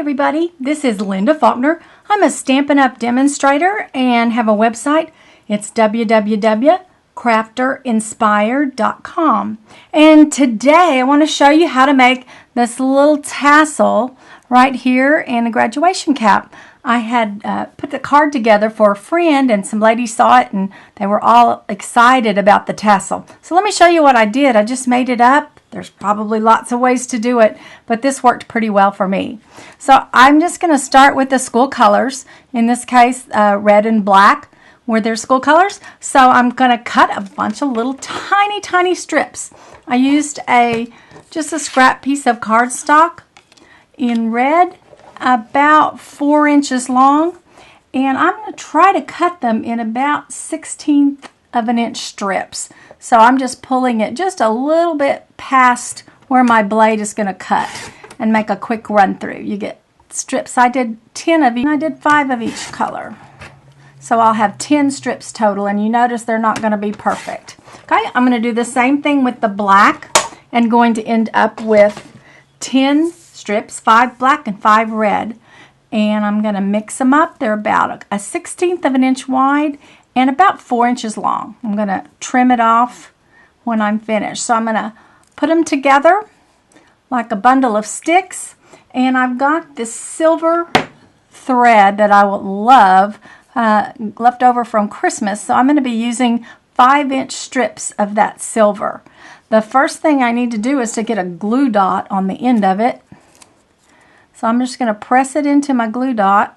everybody, this is Linda Faulkner. I'm a Stampin' Up! Demonstrator and have a website. It's www.crafterinspired.com. And today I want to show you how to make this little tassel right here in a graduation cap. I had put the card together for a friend and some ladies saw it and they were all excited about the tassel. So let me show you what I did. I just made it up. There's probably lots of ways to do it, but this worked pretty well for me. So I'm just going to start with the school colors. In this case, red and black were their school colors. So I'm going to cut a bunch of little tiny strips. I used just a scrap piece of cardstock in red, about 4 inches long, and I'm going to try to cut them in about 1/16 of an inch strips. So I'm just pulling it just a little bit past where my blade is going to cut and make a quick run through. You get strips. I did 10 of each. I did 5 of each color. So I'll have 10 strips total, and you notice they're not going to be perfect. Okay, I'm going to do the same thing with the black and going to end up with 10 strips, 5 black and 5 red. And I'm going to mix them up. They're about a 1/16 of an inch wide and about 4 inches long. I'm going to trim it off when I'm finished. So I'm going to put them together like a bundle of sticks, and I've got this silver thread that I will love left over from Christmas. So I'm going to be using 5-inch strips of that silver. The first thing I need to do is to get a glue dot on the end of it. So I'm just going to press it into my glue dot,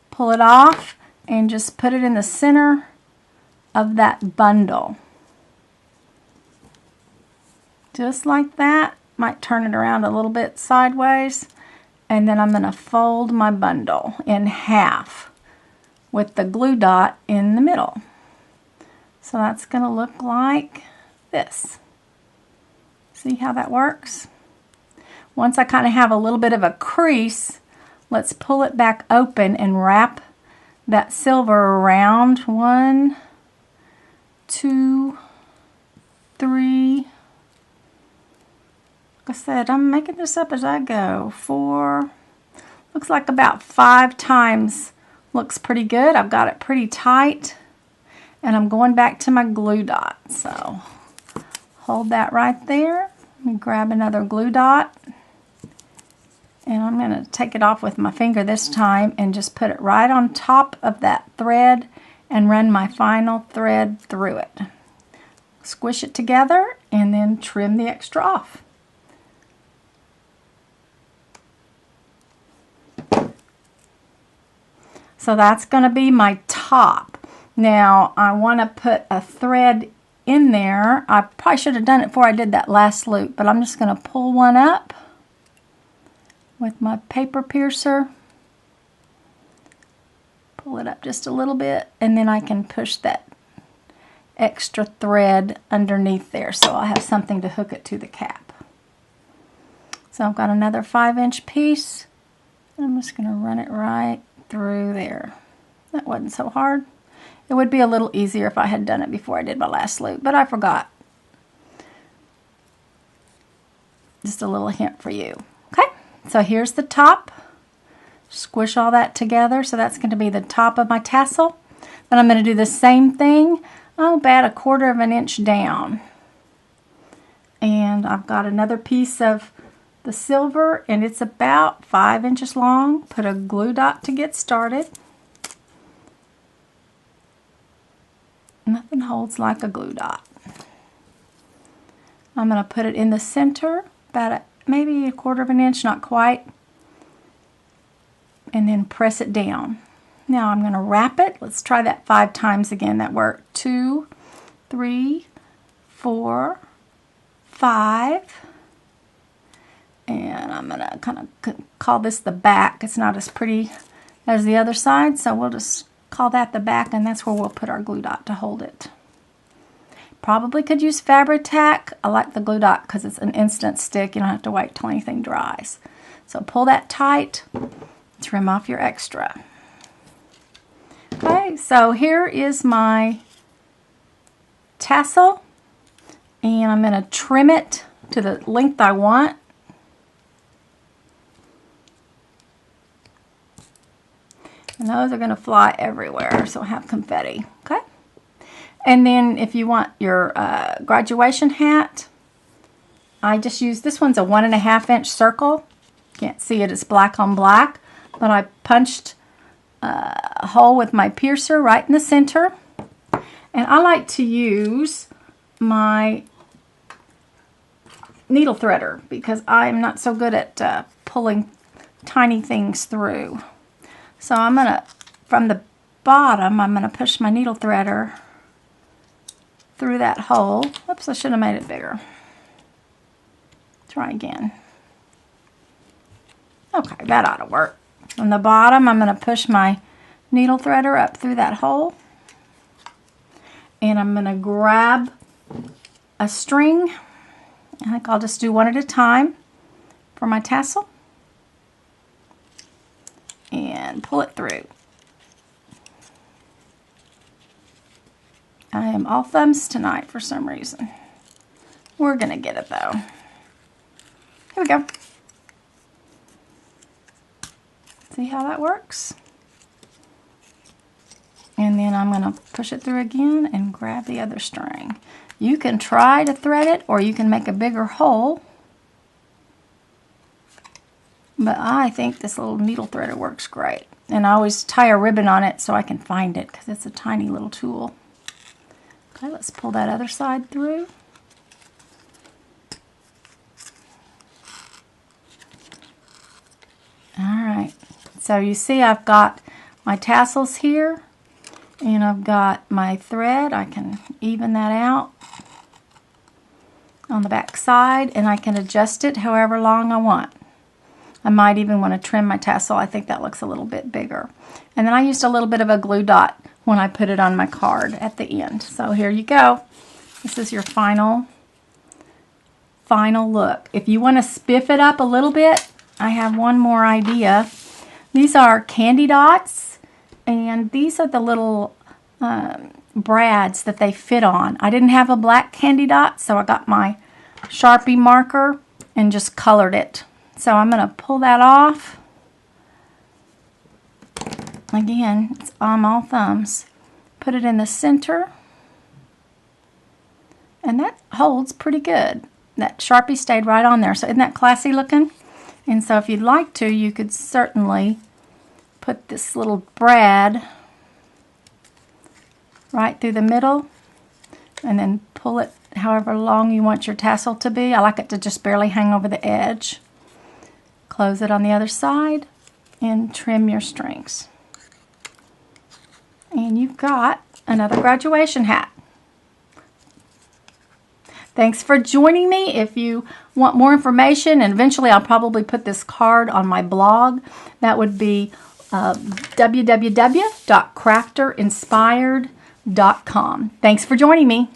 pull it off, and just put it in the center of that bundle. Just like that. Might turn it around a little bit sideways. And then I'm going to fold my bundle in half with the glue dot in the middle. So that's going to look like this. See how that works? Once I kind of have a little bit of a crease, let's pull it back open and wrap that silver around. 1, 2, 3. Like I said, I'm making this up as I go. 4. Looks like about 5 times. Looks pretty good. I've got it pretty tight. And I'm going back to my glue dot. So hold that right there. Let me grab another glue dot. And I'm going to take it off with my finger this time and just put it right on top of that thread and run my final thread through it. Squish it together and then trim the extra off. So that's going to be my top. Now I want to put a thread in there. I probably should have done it before I did that last loop, but I'm just going to pull one up with my paper piercer. Pull it up just a little bit, and then I can push that extra thread underneath there so I'll have something to hook it to the cap. So I've got another 5-inch piece. I'm just going to run it right through there. That wasn't so hard. It would be a little easier if I had done it before I did my last loop, but I forgot. Just a little hint for you. Okay, so here's the top. Squish all that together, so that's going to be the top of my tassel. Then I'm going to do the same thing, about 1/4 of an inch down. And I've got another piece of the silver, and it's about 5 inches long. Put a glue dot to get started. Nothing holds like a glue dot. I'm going to put it in the center, about maybe 1/4 of an inch, not quite, and then press it down. Now I'm going to wrap it. Let's try that 5 times again. That worked. 2, 3, 4, 5. And I'm going to kind of call this the back. It's not as pretty as the other side, so we'll just call that the back, and that's where we'll put our glue dot to hold it. Probably could use fabric tack. I like the glue dot because it's an instant stick. You don't have to wait till anything dries. So pull that tight, trim off your extra. Okay, so here is my tassel, and I'm going to trim it to the length I want. And those are going to fly everywhere, so I have confetti. Okay? And then if you want your graduation hat, I just use, this one's a 1.5 inch circle. Can't see it, it's black on black. But I punched a hole with my piercer right in the center. And I like to use my needle threader because I'm not so good at pulling tiny things through. So I'm going to, from the bottom, I'm going to push my needle threader through that hole. Oops, I should have made it bigger. Try again. Okay, that ought to work. From the bottom, I'm going to push my needle threader up through that hole. And I'm going to grab a string. I think I'll just do one at a time for my tassel. And pull it through. I am all thumbs tonight for some reason. We're going to get it though. Here we go. See how that works? And then I'm going to push it through again and grab the other string. You can try to thread it or you can make a bigger hole. But I think this little needle threader works great. And I always tie a ribbon on it so I can find it because it's a tiny little tool. Okay, let's pull that other side through. Alright, so you see I've got my tassels here and I've got my thread. I can even that out on the back side and I can adjust it however long I want. I might even want to trim my tassel. I think that looks a little bit bigger. And then I used a little bit of a glue dot when I put it on my card at the end. So here you go. This is your final look. If you want to spiff it up a little bit, I have one more idea. These are candy dots, and these are the little brads that they fit on. I didn't have a black candy dot, so I got my Sharpie marker and just colored it. So I'm going to pull that off. Again, I'm all thumbs. Put it in the center. And that holds pretty good. That Sharpie stayed right on there. So isn't that classy looking? And so if you'd like to, you could certainly put this little brad right through the middle and then pull it however long you want your tassel to be. I like it to just barely hang over the edge. Close it on the other side and trim your strings. And you've got another graduation hat. Thanks for joining me. If you want more information, and eventually I'll probably put this card on my blog, that would be www.crafterinspired.com. Thanks for joining me.